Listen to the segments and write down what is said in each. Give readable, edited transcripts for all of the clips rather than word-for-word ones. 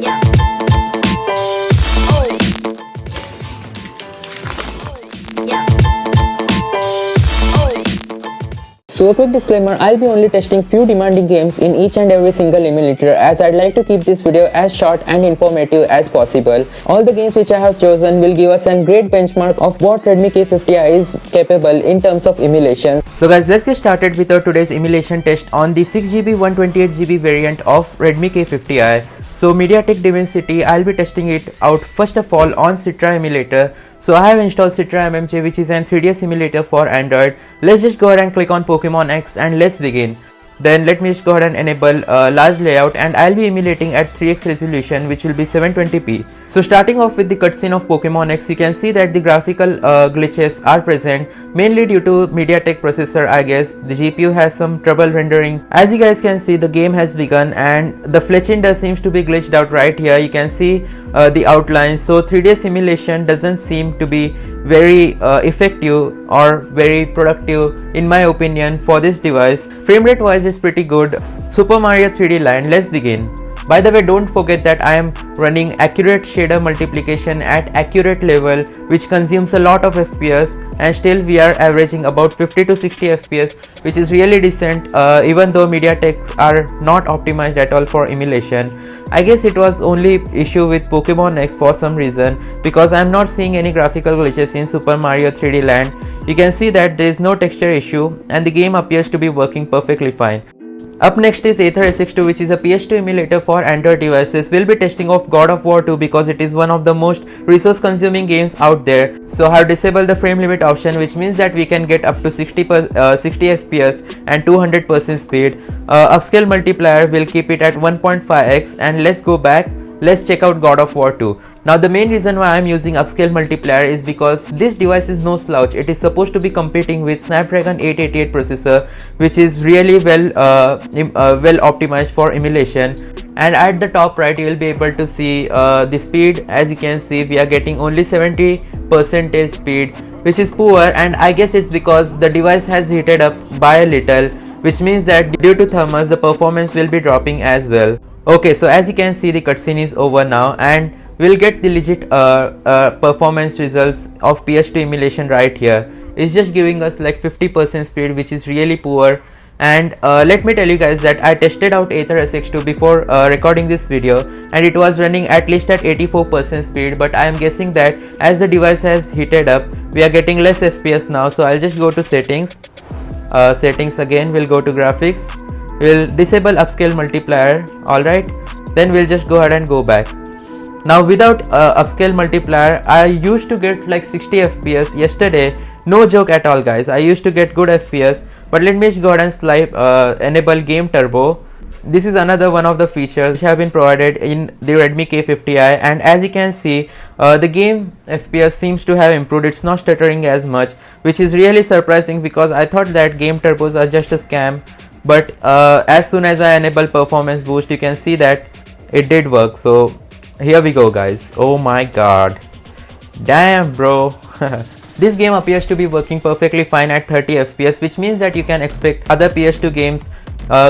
Yeah. Yeah. So a quick disclaimer, I'll be only testing few demanding games in each and every single emulator, as I'd like to keep this video as short and informative as possible. All the games which I have chosen will give us a great benchmark of what Redmi K50i is capable in terms of emulation. So guys, let's get started with our today's emulation test on the 6GB 128GB variant of Redmi K50i. So Meditek Dimensity, I'll be testing it out first of all on Citra emulator. So I have installed Citra MMJ, which is an 3DS emulator for Android. Let's just go ahead and click on Pokemon X and let's begin. Then let me just go ahead and enable large layout, and I'll be emulating at 3x resolution, which will be 720p. So starting off with the cutscene of Pokemon X, you can see that the graphical glitches are present, mainly due to Mediatek processor. I guess the GPU has some trouble rendering. As you guys can see, the game has begun and the Fletchinder seems to be glitched out right here. You can see the outline. So 3DS emulation doesn't seem to be very effective or very productive in my opinion for this device. Frame rate wise, it's pretty good. Super Mario 3D Land, let's begin. By the way, don't forget that I am running accurate shader multiplication at accurate level, which consumes a lot of FPS, and still we are averaging about 50 to 60 FPS, which is really decent even though Mediatek are not optimized at all for emulation. I guess it was only issue with Pokemon X for some reason, because I am not seeing any graphical glitches in Super Mario 3D Land. You can see that there is no texture issue and the game appears to be working perfectly fine. Up next is Aether SX2, which is a PS2 emulator for Android devices. We'll be testing of God of War 2 because it is one of the most resource consuming games out there. So I have disabled the frame limit option, which means that we can get up to 60 FPS and 200% speed. Upscale multiplier will keep it at 1.5x, and let's go back. Let's check out God of War 2. Now the main reason why I am using upscale multiplier is because this device is no slouch. It is supposed to be competing with Snapdragon 888 processor, which is really well optimized for emulation. And at the top right, you will be able to see the speed. As you can see, we are getting only 70% speed, which is poor, and I guess it's because the device has heated up by a little, which means that due to thermals the performance will be dropping as well. Okay, so as you can see, the cutscene is over now, and we'll get the legit performance results of PS2 emulation right here. It's just giving us like 50% speed, which is really poor. And let me tell you guys that I tested out Aether SX2 before recording this video, and it was running at least at 84% speed, but I am guessing that as the device has heated up, we are getting less FPS now. So I'll just go to settings. Settings again, we'll go to graphics. We'll disable upscale multiplier. Alright, then we'll just go ahead and go back. Now without upscale multiplier, I used to get like 60 FPS yesterday. No joke at all guys, I used to get good FPS. But let me just go ahead and enable game turbo. This is another one of the features which have been provided in the Redmi K50i, and as you can see, the game FPS seems to have improved. It's not stuttering as much, which is really surprising because I thought that game turbos are just a scam. But as soon as I enable performance boost, you can see that it did work. So here we go guys. Oh my god, damn bro. This game appears to be working perfectly fine at 30 FPS, which means that you can expect other PS2 games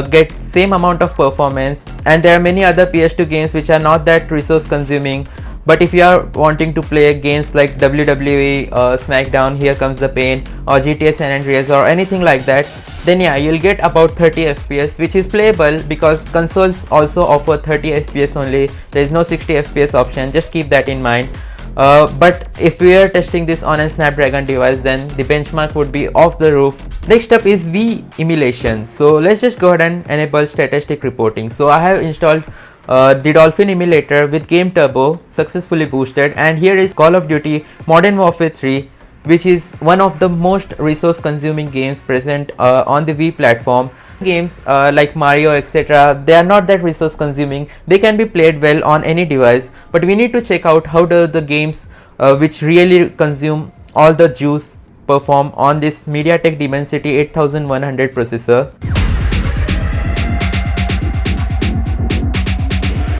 get same amount of performance, and there are many other PS2 games which are not that resource consuming. But if you are wanting to play games like WWE, SmackDown, Here Comes the Pain, or GTA San Andreas or anything like that, then yeah, you'll get about 30 FPS, which is playable because consoles also offer 30 FPS only. There is no 60 FPS option, just keep that in mind. But if we are testing this on a Snapdragon device, then the benchmark would be off the roof. Next up is V emulation. So let's just go ahead and enable statistic reporting. So I have installed the Dolphin emulator with game turbo successfully boosted, and here is Call of Duty Modern Warfare 3, which is one of the most resource consuming games present on the Wii platform. Games like Mario, etc., they are not that resource consuming. They can be played well on any device, but we need to check out how do the games which really consume all the juice perform on this Mediatek Dimensity 8100 processor.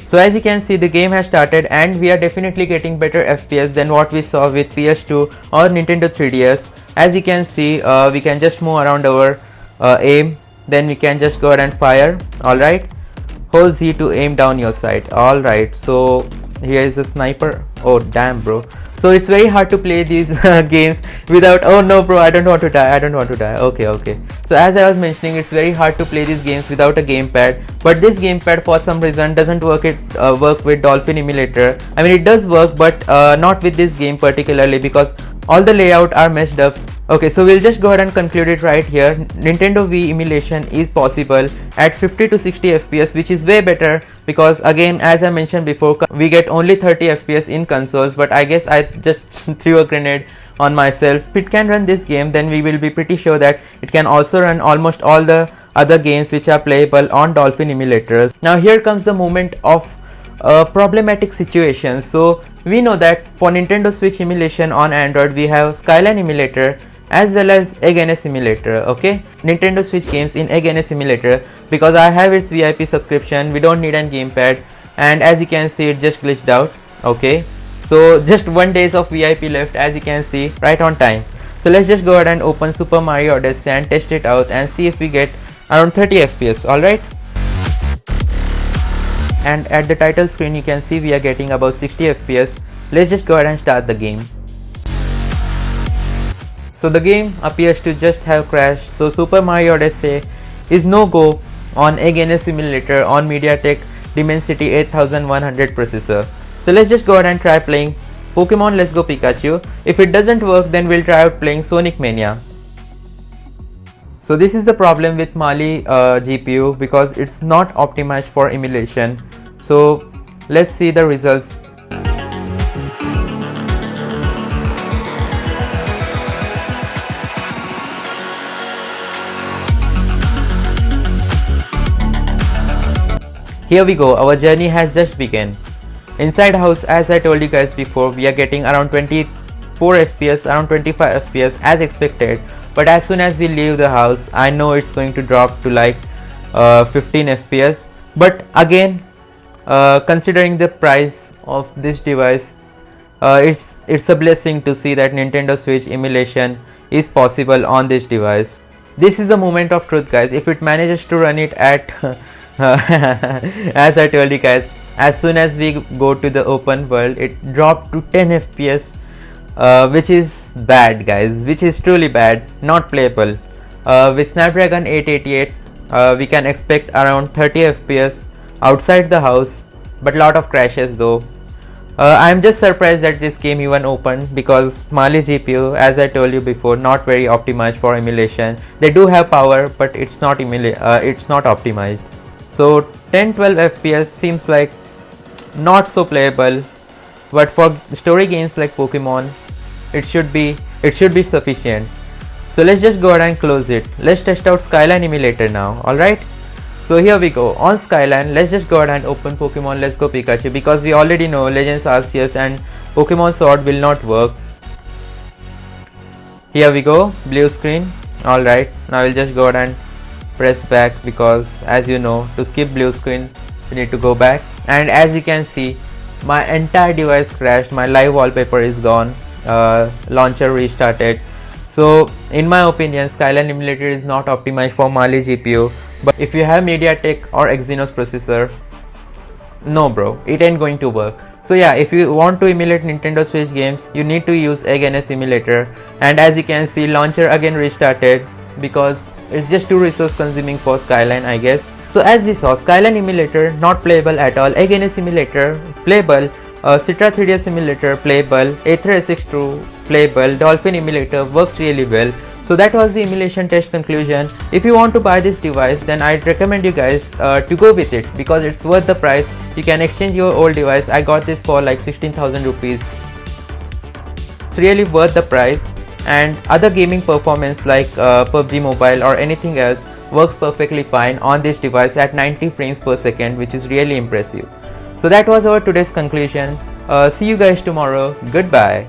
So as you can see, the game has started and we are definitely getting better FPS than what we saw with PS2 or Nintendo 3DS. As you can see, we can just move around our aim, then we can just go ahead and fire. Alright, hold Z to aim down your sight. Alright, so here is a sniper. Oh damn bro, so it's very hard to play these games without, oh no bro, I don't want to die, okay. So as I was mentioning, it's very hard to play these games without a gamepad, but this gamepad for some reason doesn't work with Dolphin emulator. I mean, it does work, but not with this game particularly, because all the layout are messed up. Okay, so we'll just go ahead and conclude it right here. Nintendo Wii emulation is possible at 50 to 60 FPS, which is way better, because again, as I mentioned before, we get only 30 FPS in consoles, but I guess I just threw a grenade on myself. If it can run this game, then we will be pretty sure that it can also run almost all the other games which are playable on Dolphin emulators. Now here comes the moment of problematic situations. So we know that for Nintendo Switch emulation on Android, we have Skyline emulator as well as EggNS emulator. Okay, Nintendo Switch games in EggNS emulator, because I have its VIP subscription, we don't need a gamepad, and as you can see, it just glitched out. Okay, so just 1 day of VIP left, as you can see, right on time. So let's just go ahead and open Super Mario Odyssey and test it out and see if we get around 30 FPS. Alright, and at the title screen you can see we are getting about 60 FPS. Let's just go ahead and start the game. So the game appears to just have crashed. So Super Mario Odyssey is no go on EggNS emulator on Meditek Dimensity 8100 processor. So let's just go ahead and try playing Pokemon Let's Go Pikachu. If it doesn't work, then we'll try out playing Sonic Mania. So this is the problem with Mali GPU, because it's not optimized for emulation. So let's see the results. Here we go, our journey has just begun. Inside house, as I told you guys before, we are getting around 24 FPS, around 25 FPS as expected. But as soon as we leave the house, I know it's going to drop to like 15 FPS. But again, considering the price of this device, it's a blessing to see that Nintendo Switch emulation is possible on this device. This is the moment of truth, guys. If it manages to run it at as I told you guys, as soon as we go to the open world, it dropped to 10 FPS, which is bad, guys, which is truly bad, not playable. With Snapdragon 888, we can expect around 30 FPS outside the house, but lot of crashes though. I'm just surprised that this game even opened, because Mali GPU, as I told you before, not very optimized for emulation. They do have power, but it's not optimized. So 10-12 FPS seems like not so playable, but for story games like Pokemon, it should be sufficient. So let's just go ahead and close it. Let's test out Skyline emulator now. Alright, so here we go. On Skyline, let's just go ahead and open Pokemon Let's Go Pikachu, because we already know Legends Arceus and Pokemon Sword will not work. Here we go, blue screen. Alright, now we'll just go ahead and press back, because as you know, to skip blue screen you need to go back. And as you can see, my entire device crashed, my live wallpaper is gone, launcher restarted. So in my opinion, Skyline emulator is not optimized for Mali GPU, but if you have Mediatek or EggNS processor, no bro, it ain't going to work. So yeah, if you want to emulate Nintendo Switch games, you need to use EggNS emulator. And as you can see, launcher again restarted, because it's just too resource consuming for Skyline, I guess. So as we saw, Skyline emulator not playable at all, EggNS emulator playable, Citra3DS emulator playable, Aether SX2 playable, Dolphin emulator works really well. So that was the emulation test conclusion. If you want to buy this device, then I'd recommend you guys to go with it, because it's worth the price. You can exchange your old device. I got this for like 16,000 rupees. It's really worth the price. And other gaming performance like PUBG Mobile or anything else works perfectly fine on this device at 90 frames per second, which is really impressive. So that was our today's conclusion. See you guys tomorrow. Goodbye.